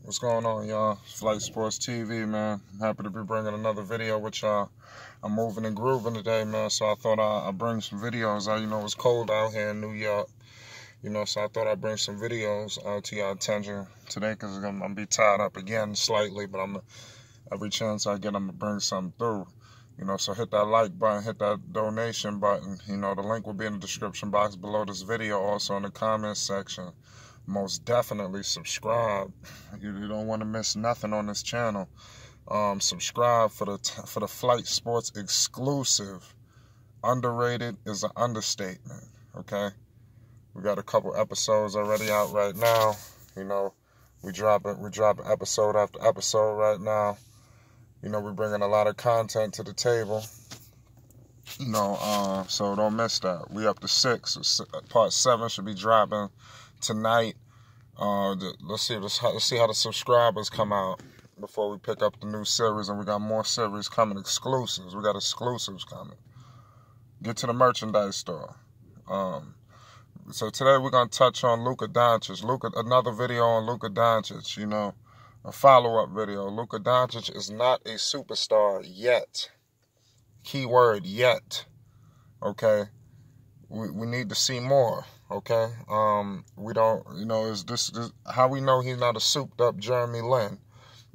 What's going on, y'all? Flight Sports TV, man. I'm happy to be bringing another video with y'all. I'm moving and grooving today, man, so I thought I'd bring some videos. It's cold out here in New York, so I thought I'd bring some videos to y'all attention today because I'm going to be tied up again slightly, but every chance I get, I'm going to bring something through. So hit that like button, hit that donation button. The link will be in the description box below this video, also in the comments section. Most definitely subscribe. You don't want to miss nothing on this channel. Subscribe for the Flight Sports exclusive. Underrated is an understatement. Okay, we got a couple episodes already out right now. We dropping episode after episode right now. We're bringing a lot of content to the table. So don't miss that. We up to 6. Part 7 should be dropping tonight. Let's see how the subscribers come out before we pick up the new series, and we got more series coming, exclusives. We got exclusives coming. Get to the merchandise store. So today we're gonna touch on Luka Doncic. Another video on Luka Doncic. A follow-up video. Luka Doncic is not a superstar yet. Keyword yet. Okay. We need to see more. Okay, we don't, is this how we know he's not a souped-up Jeremy Lin?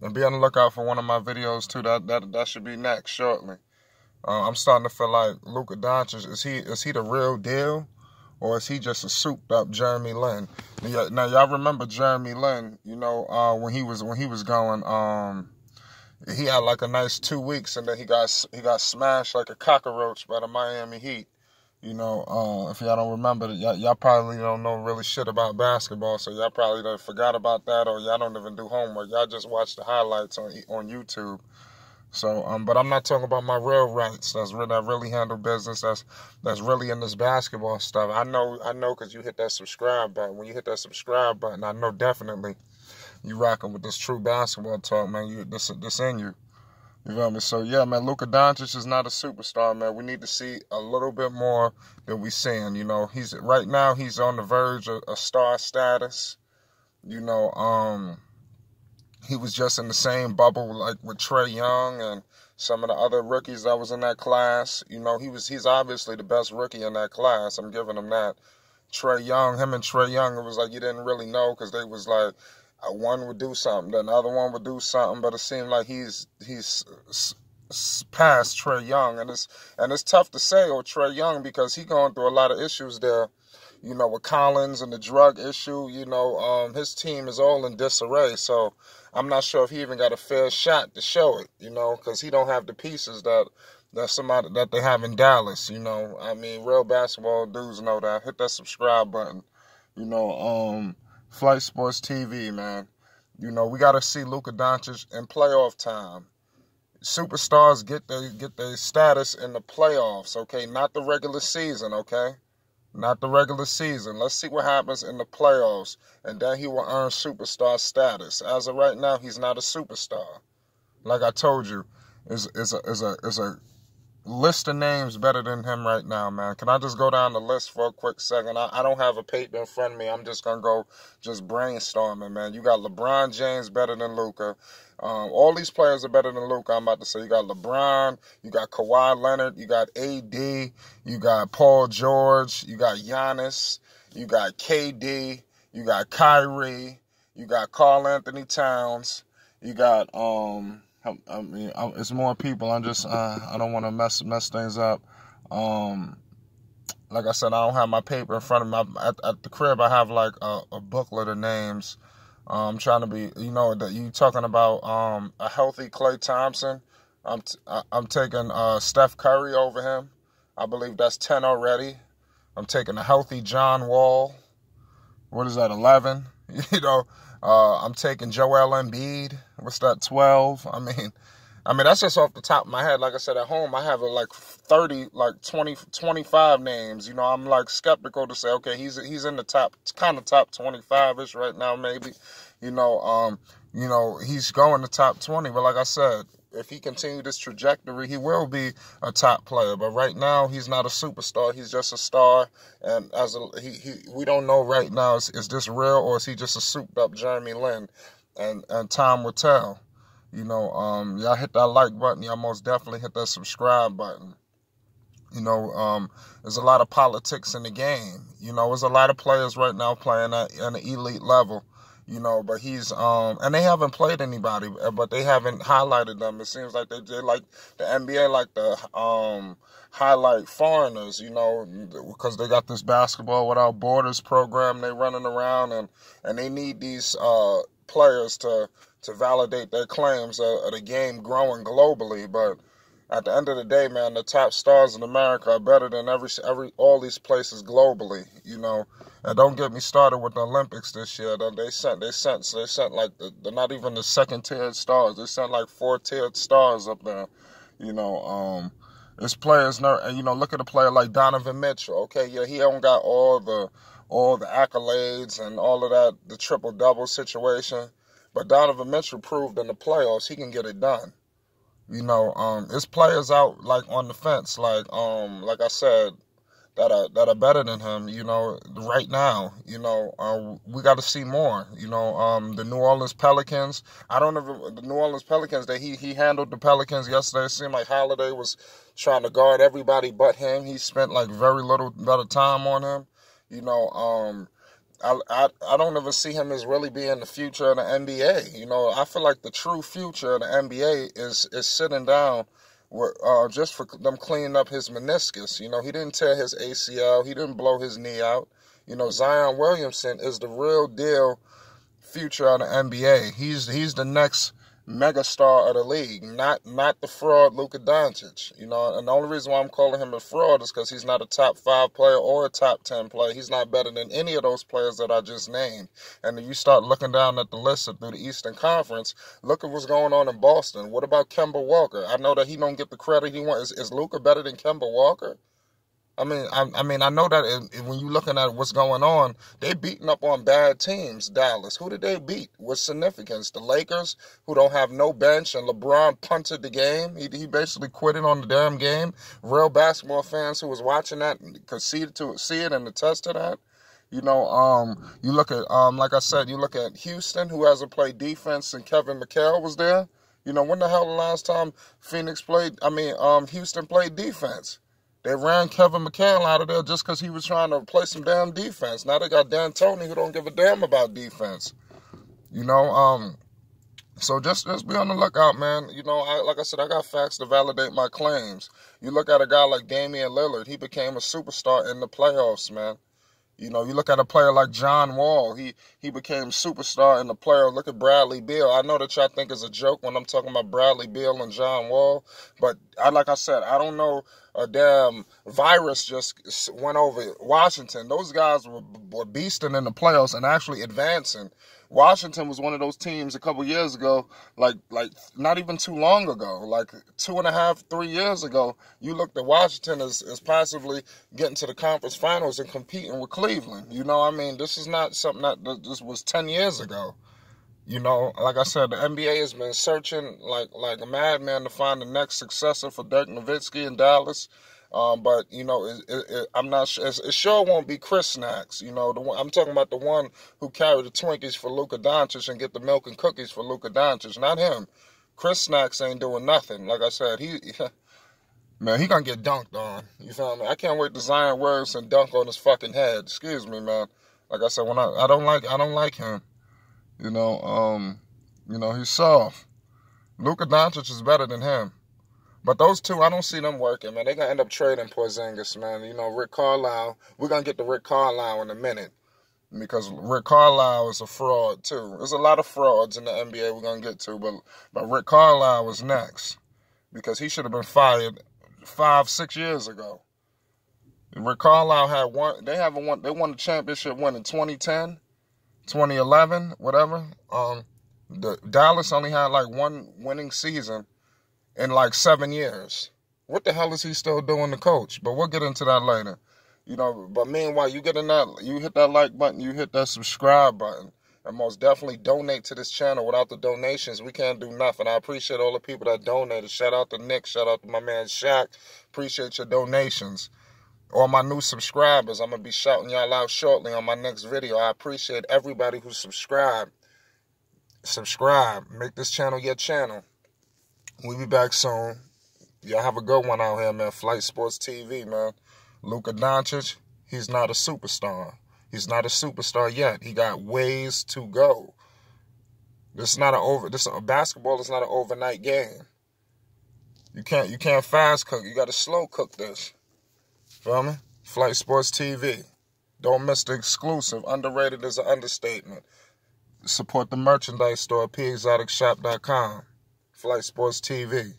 And be on the lookout for one of my videos too. That should be next shortly. I'm starting to feel like Luka Doncic, is he the real deal, or is he just a souped-up Jeremy Lin? Now y'all remember Jeremy Lin? When he was going, he had like a nice 2 weeks, and then he got smashed like a cockroach by the Miami Heat. If y'all don't remember, y'all probably don't know really shit about basketball, so y'all probably done forgot about that, or y'all don't even do homework. Y'all just watch the highlights on YouTube. So, but I'm not talking about my real rights. That really handle business. That's really in this basketball stuff. I know, because you hit that subscribe button. When you hit that subscribe button, I know definitely you rocking with this true basketball talk, man. This in you. You feel me? So, yeah, man, Luka Doncic is not a superstar, man. We need to see a little bit more than we seeing. Right now he's on the verge of a star status. He was just in the same bubble like with Trae Young and some of the other rookies that was in that class. He's obviously the best rookie in that class. I'm giving him that. Him and Trae Young, it was like you didn't really know because they was like, one would do something, then the other one would do something, but it seemed like he's past Trae Young, and it's tough to say or Trae Young because he's going through a lot of issues there, with Collins and the drug issue. His team is all in disarray, so I'm not sure if he even got a fair shot to show it, because he don't have the pieces that they have in Dallas. Real basketball dudes know that. Hit that subscribe button. Flight Sports TV, man. We got to see Luka Doncic in playoff time. Superstars get their status in the playoffs, okay? Not the regular season, okay? Not the regular season. Let's see what happens in the playoffs, and then he will earn superstar status. As of right now, he's not a superstar. Like I told you, is a list of names better than him right now, man. Can I just go down the list for a quick second? I don't have a paper in front of me. I'm just going to go just brainstorming, man. You got LeBron James better than Luka. All these players are better than Luka, I'm about to say. You got LeBron, you got Kawhi Leonard, you got AD, you got Paul George, you got Giannis, you got KD, you got Kyrie, you got Karl Anthony Towns, you got it's more people. I'm just I don't want to mess things up. Like I said, I don't have my paper in front of me. At the crib, I have like a booklet of names. I'm trying to be, that you talking about a healthy Klay Thompson. I'm taking Steph Curry over him. I believe that's 10 already. I'm taking a healthy John Wall. What is that, 11? I'm taking Joel Embiid. What's that, 12? I mean, that's just off the top of my head. Like I said, at home, I have like 30, like 20, 25 names. I'm like skeptical to say, okay, he's in the top 25-ish right now, maybe. He's going to top 20. But like I said, if he continues this trajectory, he will be a top player. But right now, he's not a superstar. He's just a star. And we don't know right now, is this real or is he just a souped-up Jeremy Lin? and time will tell. Y'all hit that like button. Y'all most definitely hit that subscribe button. There's a lot of politics in the game. There's a lot of players right now playing at an elite level. But he's and they haven't played anybody, but they haven't highlighted them. It seems like they did, like the NBA, like the highlight foreigners, because they got this basketball without borders program they running around, and they need these players to validate their claims of the game growing globally. But at the end of the day, man, the top stars in America are better than all these places globally, And don't get me started with the Olympics this year. They sent like they're not even the second tiered stars. They sent like 4-tiered stars up there, It's players, look at a player like Donovan Mitchell. Okay, yeah, he don't got all the accolades and all of that, the triple-double situation. But Donovan Mitchell proved in the playoffs he can get it done. It's players out like on the fence, like I said, that are better than him, right now. We got to see more. The New Orleans Pelicans. I don't know the New Orleans Pelicans, that he handled the Pelicans yesterday. It seemed like Holiday was trying to guard everybody but him. He spent like very little better time on him. I don't ever see him as really being the future of the NBA. I feel like the true future of the NBA is sitting down with, just for them cleaning up his meniscus. He didn't tear his ACL. He didn't blow his knee out. Zion Williamson is the real deal future of the NBA. He's the next megastar of the league, not the fraud Luka Doncic. And the only reason why I'm calling him a fraud is because he's not a top 5 player or a top 10 player. He's not better than any of those players that I just named. And if you start looking down at the list through the Eastern Conference, look at what's going on in Boston. What about Kemba Walker? I know that he don't get the credit he wants. Is Luka better than Kemba Walker? I know that when you're looking at what's going on, they beating up on bad teams. Dallas, who did they beat with significance? The Lakers, who don't have no bench, and LeBron punted the game. He basically quit it on the damn game. Real basketball fans who was watching that could see it and attest to that. You look at, like I said, you look at Houston, who hasn't played defense, and Kevin McHale was there. When the hell the last time Houston played defense? They ran Kevin McHale out of there just because he was trying to play some damn defense. Now they got D'Antoni, who don't give a damn about defense. So just be on the lookout, man. Like I said, I got facts to validate my claims. You look at a guy like Damian Lillard, he became a superstar in the playoffs, man. You look at a player like John Wall, he became superstar in the playoffs. Look at Bradley Beal. I know that y'all think it's a joke when I'm talking about Bradley Beal and John Wall, but like I said, I don't know, a damn virus just went over Washington. Those guys were beasting in the playoffs and actually advancing. Washington was one of those teams a couple years ago, like not even too long ago, like 2.5, 3 years ago. You looked at Washington as possibly getting to the conference finals and competing with Cleveland. This is not something that this was 10 years ago. Like I said, the NBA has been searching like a madman to find the next successor for Dirk Nowitzki in Dallas. But I'm not sure. It sure won't be Chris Snacks. I'm talking about the one who carried the Twinkies for Luka Doncic and get the milk and cookies for Luka Doncic. Not him. Chris Snacks ain't doing nothing. Like I said, he gonna get dunked on. You feel me? I can't wait to Zion Williamson dunk on his fucking head. Excuse me, man. Like I said, when I don't like him. He's soft. Luka Doncic is better than him. But those two, I don't see them working, man. They're going to end up trading Porzingis, man. Rick Carlisle, we're going to get to Rick Carlisle in a minute. Because Rick Carlisle is a fraud, too. There's a lot of frauds in the NBA we're going to get to. But Rick Carlisle was next. Because he should have been fired 5-6 years ago. Rick Carlisle had one. They won the championship in 2010, 2011, whatever. The Dallas only had like one winning season in like 7 years. What the hell is he still doing, the coach? But we'll get into that later. But meanwhile, you hit that like button, you hit that subscribe button, and most definitely donate to this channel. Without the donations, we can't do nothing. I appreciate all the people that donated. Shout out to Nick, shout out to my man Shaq. Appreciate your donations. All my new subscribers, I'm going to be shouting y'all out shortly on my next video. I appreciate everybody who subscribed. subscribe. Make this channel your channel. We'll be back soon. Y'all have a good one out here, man. Flight Sports TV, man. Luka Doncic, he's not a superstar. He's not a superstar yet. He got ways to go. Basketball is not an overnight game. You can't fast cook. You got to slow cook this. Feel me? Flight Sports TV. Don't miss the exclusive. Underrated is an understatement. Support the merchandise store, pexoticshop.com. Flight Sports TV.